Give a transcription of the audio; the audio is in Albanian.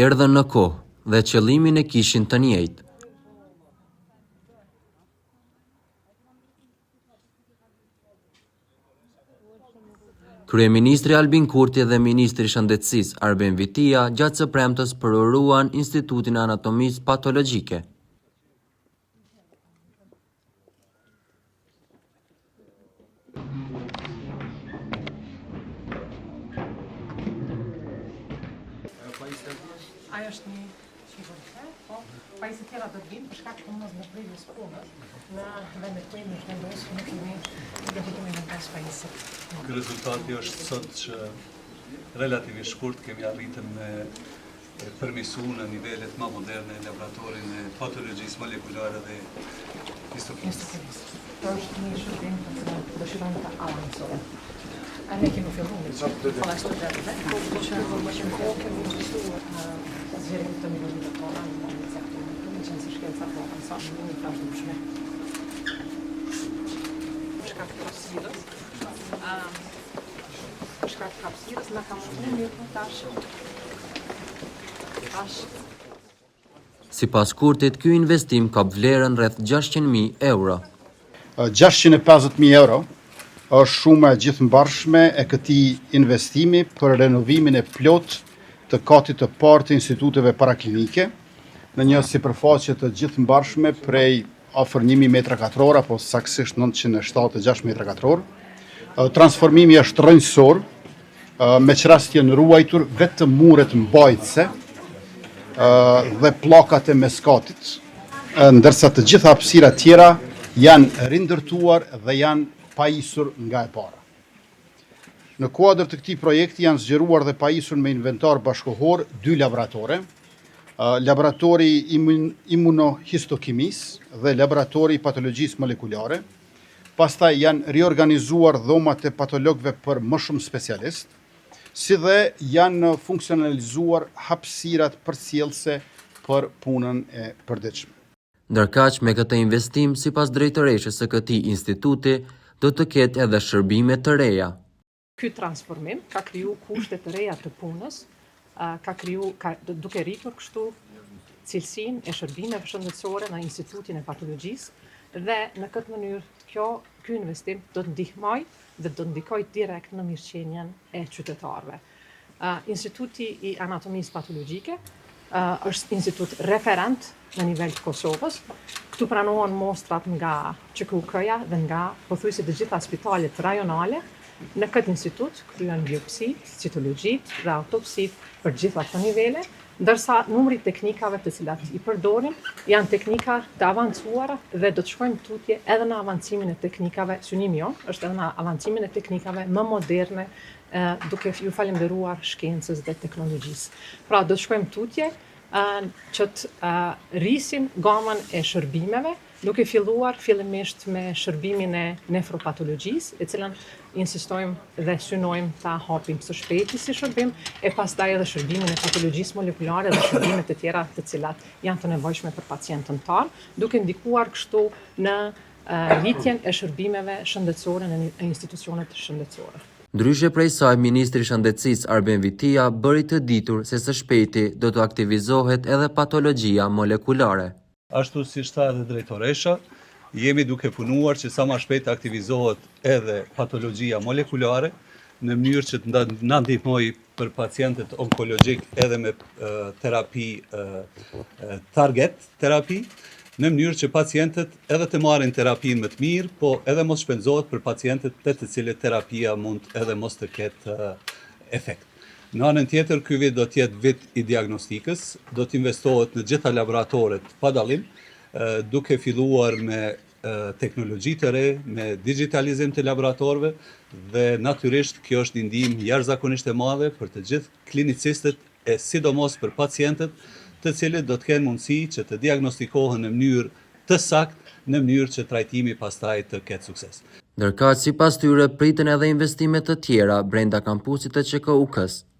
Erdhën në kohë dhe qëllimin e kishin të njëjtë. Kryeministri Albin Kurti dhe Ministri i Shëndetësisë Arben Vitia gjatë së premtës përëruan Institutin e Anatomisë Patologjike. Ajo është një siguritet, po pajisjet tjera do të vinë për shkak të punës në pritjes punës. Në vendet ku jemi vendosur nuk kemi vendos pajisjet. Rezultati është sot që relativisht shkurt kemi arritur me përmisu në nivelet më moderne laboratorin e patologjisë molekulare dhe histokimisë. Është një shërbim që dëshirojmë të avancojmë. A ne kemi filluar me studentëve, po që kemi diskutuar zgjerim të nivelit të tona në iniciativën, që në shkenca po avanson në një fazë ndryshme. Shkak të hapësirës, na ka mundur mirë tash. Sipas Kurtit, ky investim ka vlerën rreth 600.000 euro. 650.000 euro është shumë e gjithëmbarshme e këtij investimi për renovimin e plot të katit të parë të instituteve paraklinike në një sipërfaqe të gjithëmbarshme prej afër 1000 metra katror apo saktësisht 976 metra katror. Transformimi është rrënjësor, me çrastje në ruajtur vetëm muret mbajtëse dhe pllakat e meskatit, ndërsa të gjitha hapësirat tjera janë rindërtuar dhe janë pajisur nga e para. Në kuadër të këtij projekti janë zgjeruar dhe pajisur me inventar bashkëkohor 2 laboratore, laboratori imunohistokimisë dhe laboratori patologjisë molekulare. Pastaj janë riorganizuar dhomat e patologëve për më shumë specialist, si dhe janë funksionalizuar hapësirat përcjellëse për punën e përditshme. Ndërkaq me këtë investim, sipas drejtoreshës së këtij instituti, do të ketë edhe shërbime të reja. Ky transformim ka kriju kushte të reja të punës, duke rritur kështu cilësinë e shërbimeve shëndetësore në Institutin e Patologjisë dhe në këtë mënyrë ky investim do të ndihmojë dhe do të ndikojë direkt në mirëqenien e qytetarëve. Instituti i Anatomisë Patologjike është institut referent në nivel të Kosovës. Këtu pranohen mostrat nga QKK-ja dhe nga pothuajse të gjitha spitalet rajonale. Në këtë institut kryen biopsit, citologjit dhe autopsit për gjitha këto nivele, ndërsa numri teknikave të cilat i përdorim janë teknika të avancuara dhe do të shkojmë tutje edhe në avancimin e teknikave, synimi jon është edhe në avancimin e teknikave më moderne, duke ju falenderuar shkencës dhe teknologjisë. Pra do të shkojmë tutje që të rrisim gamën e shërbimeve, duke filluar fillimisht me shërbimin e nefropatologjisë, e cilën insistojmë dhe synojmë ta hapim së shpejti si shërbim, e pastaj edhe shërbimin e patologjisë molekulare dhe shërbimet e tjera të cilat janë të nevojshme për pacientën tanë, duke ndikuar kështu në rritjen e shërbimeve shëndetësore në institucionet shëndetësore. Ndryshe prej saj, Ministri i Shëndetësisë Arben Vitia bëri të ditur se së shpejti do të aktivizohet edhe patologjia molekulare. Ashtu si tha edhe drejtoresha, jemi duke punuar që sa më shpejt aktivizohet edhe patologjia molekulare në mënyrë që të na ndihmojë për pacientët onkologjik edhe me terapi target terapi, në mënyrë që pacientët edhe të marrin terapinë më të mirë, po edhe mos shpenzohet për pacientët të cilët terapia mund edhe mos të ketë efekt. Në anën tjetër, ky vit do të jetë vit i diagnostikës, do të investohet në gjitha laboratoret pa dallim, duke filluar me teknologji të re, me digitalizim të laboratorëve dhe natyrisht kjo është një ndihmë jashtëzakonisht e madhe për të gjithë klinicistët e sidomos për pacientët, të cilët do të kenë mundësi që të diagnostikohen në mënyrë të saktë, në mënyrë që trajtimi pastaj të ketë sukses. Ndërkaq, sipas tyre, priten edhe investime të tjera brenda kampusit të QKUK-s.